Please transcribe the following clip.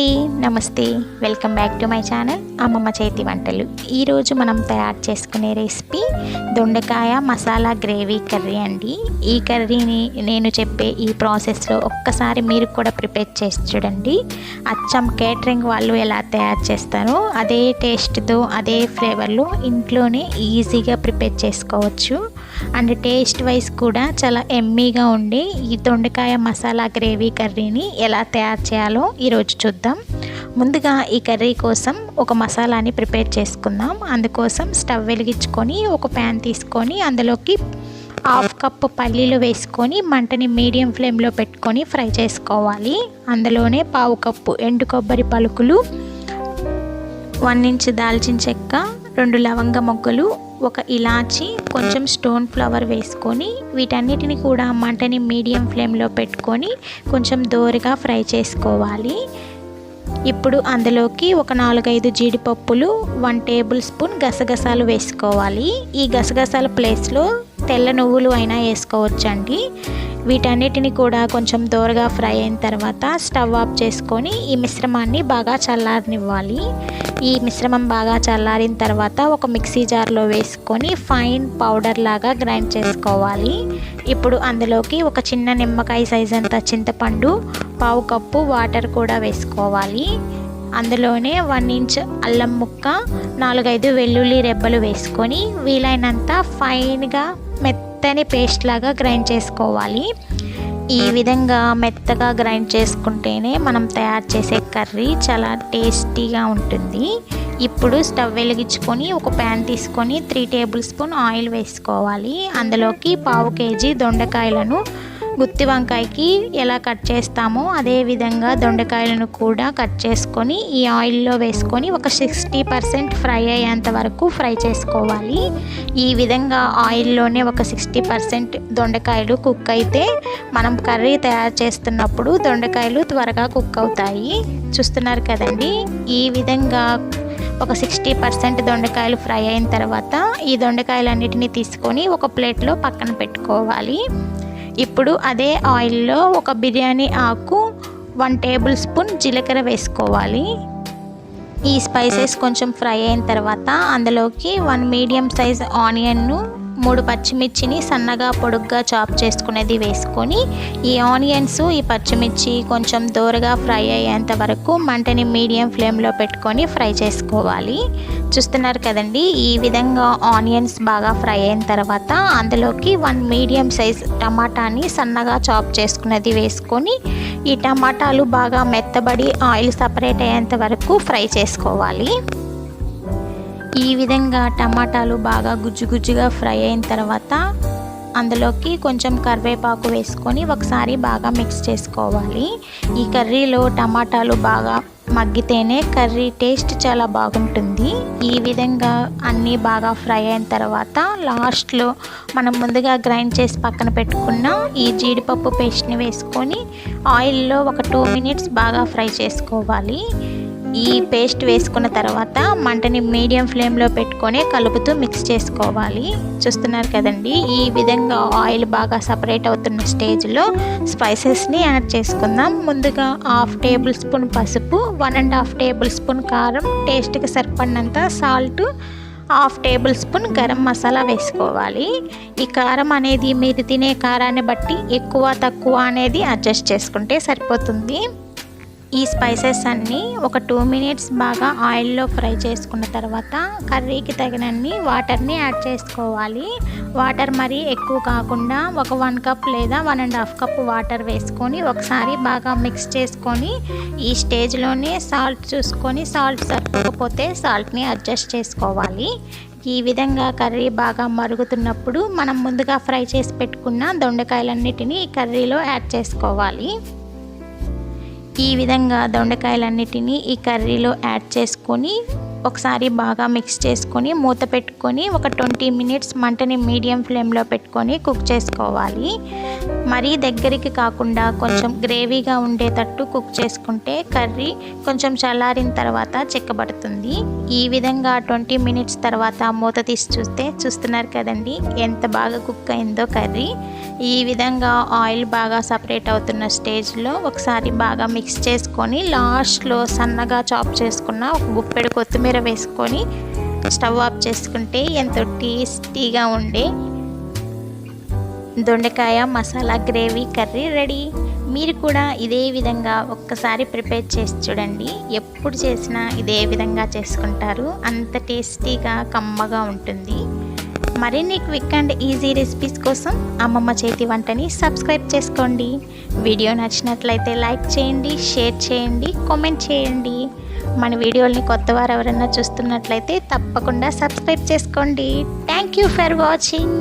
అండి, నమస్తే. Welcome back to my channel అమ్మమ్మ చేతి వంటలు. ఈరోజు మనం తయారు చేసుకునే రెసిపీ దొండకాయ మసాలా గ్రేవీ కర్రీ అండి. ఈ కర్రీని నేను చెప్పే ఈ ప్రాసెస్లో ఒక్కసారి మీరు కూడా ప్రిపేర్ చేసి చూడండి. అచ్చం కేటరింగ్ వాళ్ళు ఎలా తయారు చేస్తారో అదే టేస్ట్తో అదే ఫ్లేవర్లో ఇంట్లోనే ఈజీగా ప్రిపేర్ చేసుకోవచ్చు. అండ్ టేస్ట్ వైజ్ కూడా చాలా ఎమ్మీగా ఉండే ఈ దొండకాయ మసాలా గ్రేవీ కర్రీని ఎలా తయారు చేయాలో ఈరోజు చూద్దాం. ముందుగా ఈ కర్రీ కోసం ఒక మసాలాని ప్రిపేర్ చేసుకుందాం. అందుకోసం స్టవ్ వెలిగించుకొని ఒక ప్యాన్ తీసుకొని అందులోకి 1/2 కప్పు పల్లీలు వేసుకొని మంటని మీడియం ఫ్లేమ్లో పెట్టుకొని ఫ్రై చేసుకోవాలి. అందులోనే 1/4 కప్పు ఎండు కొబ్బరి పలుకులు, 1 ఇంచ్ దాల్చిన చెక్క, 2 లవంగ మొగ్గలు, 1 ఇలాచి, కొంచెం స్టోన్ ఫ్లవర్ వేసుకొని వీటన్నిటిని కూడా మంటని మీడియం ఫ్లేమ్లో పెట్టుకొని కొంచెం దోరగా ఫ్రై చేసుకోవాలి. ఇప్పుడు అందులోకి ఒక 4-5 జీడిపప్పులు, 1 టేబుల్ స్పూన్ గసగసాలు వేసుకోవాలి. ఈ గసగసాల ప్లేస్లో తెల్ల నువ్వులు అయినా వేసుకోవచ్చండి. వీటన్నిటిని కూడా కొంచెం దోరగా ఫ్రై అయిన తర్వాత స్టవ్ ఆఫ్ చేసుకొని ఈ మిశ్రమాన్ని బాగా చల్లారనివ్వాలి. ఈ మిశ్రమం బాగా చల్లారిన తర్వాత ఒక మిక్సీ జార్లో వేసుకొని ఫైన్ పౌడర్ లాగా గ్రైండ్ చేసుకోవాలి. ఇప్పుడు అందులోకి ఒక చిన్న నిమ్మకాయ సైజ్ అంత చింతపండు, 1/4 కప్పు వాటర్ కూడా వేసుకోవాలి. అందులోనే 1 ఇంచ్ అల్లం ముక్క, 4-5 వెల్లుల్లి రెబ్బలు వేసుకొని వీలైనంత ఫైన్గా మెత్తని పేస్ట్ లాగా గ్రైండ్ చేసుకోవాలి. ఈ విధంగా మెత్తగా గ్రైండ్ చేసుకుంటేనే మనం తయారు చేసే కర్రీ చాలా టేస్టీగా ఉంటుంది. ఇప్పుడు స్టవ్ వెలిగించుకొని ఒక ప్యాన్ తీసుకొని 3 టేబుల్ స్పూన్ ఆయిల్ వేసుకోవాలి. అందులోకి 1/2 కేజీ దొండకాయలను గుత్తి వంకాయకి ఎలా కట్ చేస్తామో అదే విధంగా దొండకాయలను కూడా కట్ చేసుకొని ఈ ఆయిల్లో వేసుకొని ఒక 60% ఫ్రై అయ్యేంత వరకు ఫ్రై చేసుకోవాలి. ఈ విధంగా ఆయిల్లోనే ఒక 60% దొండకాయలు కుక్ అయితే మనం కర్రీ తయారు చేస్తున్నప్పుడు దొండకాయలు త్వరగా కుక్ అవుతాయి. చూస్తున్నారు కదండి. ఈ విధంగా ఒక 60% దొండకాయలు ఫ్రై అయిన తర్వాత ఈ దొండకాయలన్నిటిని తీసుకొని ఒక ప్లేట్లో పక్కన పెట్టుకోవాలి. ఇప్పుడు అదే ఆయిల్లో ఒక బిర్యానీ ఆకు, 1 టేబుల్ స్పూన్ జీలకర్ర వేసుకోవాలి. ఈ స్పైసెస్ కొంచెం ఫ్రై అయిన తర్వాత అందులోకి 1 మీడియం సైజ్ ఆనియన్ను, 3 పచ్చిమిర్చిని సన్నగా పొడుగ్గా చాప్ చేసుకునేది వేసుకొని ఈ ఆనియన్స్, ఈ పచ్చిమిర్చి కొంచెం దోరగా ఫ్రై అయ్యేంత వరకు మంటని మీడియం ఫ్లేమ్లో పెట్టుకొని ఫ్రై చేసుకోవాలి. చూస్తున్నారు కదండి. ఈ విధంగా ఆనియన్స్ బాగా ఫ్రై అయిన తర్వాత అందులోకి 1 మీడియం సైజ్ టమాటాని సన్నగా చాప్ చేసుకున్నది వేసుకొని ఈ టమాటాలు బాగా మెత్తబడి ఆయిల్ సపరేట్ అయ్యేంత వరకు ఫ్రై చేసుకోవాలి. ఈ విధంగా టమాటాలు బాగా గుజ్జుగా ఫ్రై అయిన తర్వాత అందులోకి కొంచెం కరివేపాకు వేసుకొని ఒకసారి బాగా మిక్స్ చేసుకోవాలి. ఈ కర్రీలో టమాటాలు బాగా మగ్గితేనే కర్రీ టేస్ట్ చాలా బాగుంటుంది. ఈ విధంగా అన్నీ బాగా ఫ్రై అయిన తర్వాత లాస్ట్లో మనం ముందుగా గ్రైండ్ చేసి పక్కన పెట్టుకున్న ఈ జీడిపప్పు పేస్ట్ని వేసుకొని ఆయిల్లో ఒక 2 మినిట్స్ బాగా ఫ్రై చేసుకోవాలి. ఈ పేస్ట్ వేసుకున్న తర్వాత మంటని మీడియం ఫ్లేమ్లో పెట్టుకొని కలుపుతూ మిక్స్ చేసుకోవాలి. చూస్తున్నారు కదండి. ఈ విధంగా ఆయిల్ బాగా సపరేట్ అవుతున్న స్టేజ్లో స్పైసెస్ని యాడ్ చేసుకుందాం. ముందుగా 1/2 టేబుల్ స్పూన్ పసుపు, 1.5 టేబుల్ స్పూన్ కారం, టేస్ట్కి సరిపడినంత salt, 1/2 table spoon garam masala వేసుకోవాలి. ఈ కారం అనేది మీరు తినే కారాన్ని బట్టి ఎక్కువ తక్కువ అనేది అడ్జస్ట్ చేసుకుంటే సరిపోతుంది. ఈ స్పైసెస్ అన్నీ ఒక 2 మినిట్స్ బాగా ఆయిల్లో ఫ్రై చేసుకున్న తర్వాత కర్రీకి తగినన్ని వాటర్ని యాడ్ చేసుకోవాలి. వాటర్ మరీ ఎక్కువ కాకుండా ఒక 1 కప్ లేదా 1.5 కప్ వాటర్ వేసుకొని ఒకసారి బాగా మిక్స్ చేసుకొని ఈ స్టేజ్లోనే సాల్ట్ చూసుకొని సాల్ట్ సరిపోకపోతే సాల్ట్ని అడ్జస్ట్ చేసుకోవాలి. ఈ విధంగా కర్రీ బాగా మరుగుతున్నప్పుడు మనం ముందుగా ఫ్రై చేసి పెట్టుకున్న దొండకాయలన్నిటిని ఈ కర్రీలో యాడ్ చేసుకోవాలి. ఈ విధంగా దొండకాయలన్నిటినీ ఈ కర్రీలో యాడ్ చేసుకొని ఒకసారి బాగా మిక్స్ చేసుకొని మూత పెట్టుకొని ఒక 20 మినిట్స్ మంటని మీడియం ఫ్లేమ్లో పెట్టుకొని కుక్ చేసుకోవాలి. మరీ దగ్గరికి కాకుండా కొంచెం గ్రేవీగా ఉండేటట్టు కుక్ చేసుకుంటే కర్రీ కొంచెం చల్లారిన తర్వాత చిక్కబడుతుంది. ఈ విధంగా 20 మినిట్స్ తర్వాత మూత తీసి చూస్తున్నారు కదండి ఎంత బాగా కుక్ అయిందో కర్రీ. ఈ విధంగా ఆయిల్ బాగా సపరేట్ అవుతున్న స్టేజ్లో ఒకసారి బాగా మిక్స్ చేసుకొని లాస్ట్లో సన్నగా చాప్ చేసుకున్న ఒక గుప్పెడు కొత్తిమీర వేసుకొని స్టవ్ ఆఫ్ చేసుకుంటే ఎంతో టేస్టీగా ఉండే దొండకాయ మసాలా గ్రేవీ కర్రీ రెడీ. మీరు కూడా ఇదే విధంగా ఒక్కసారి ప్రిపేర్ చేసి చూడండి. ఎప్పుడు చేసినా ఇదే విధంగా చేసుకుంటారు. అంత టేస్టీగా కమ్మగా ఉంటుంది. మరిన్ని క్విక్ అండ్ ఈజీ రెసిపీస్ కోసం అమ్మమ్మ చేతి వంటని సబ్స్క్రైబ్ చేసుకోండి. వీడియో నచ్చినట్లయితే లైక్ చేయండి, షేర్ చేయండి, కామెంట్ చేయండి. మన వీడియోల్ని కొత్తవారు ఎవరైనా చూస్తున్నట్లయితే తప్పకుండా సబ్స్క్రైబ్ చేసుకోండి. Thank you for watching.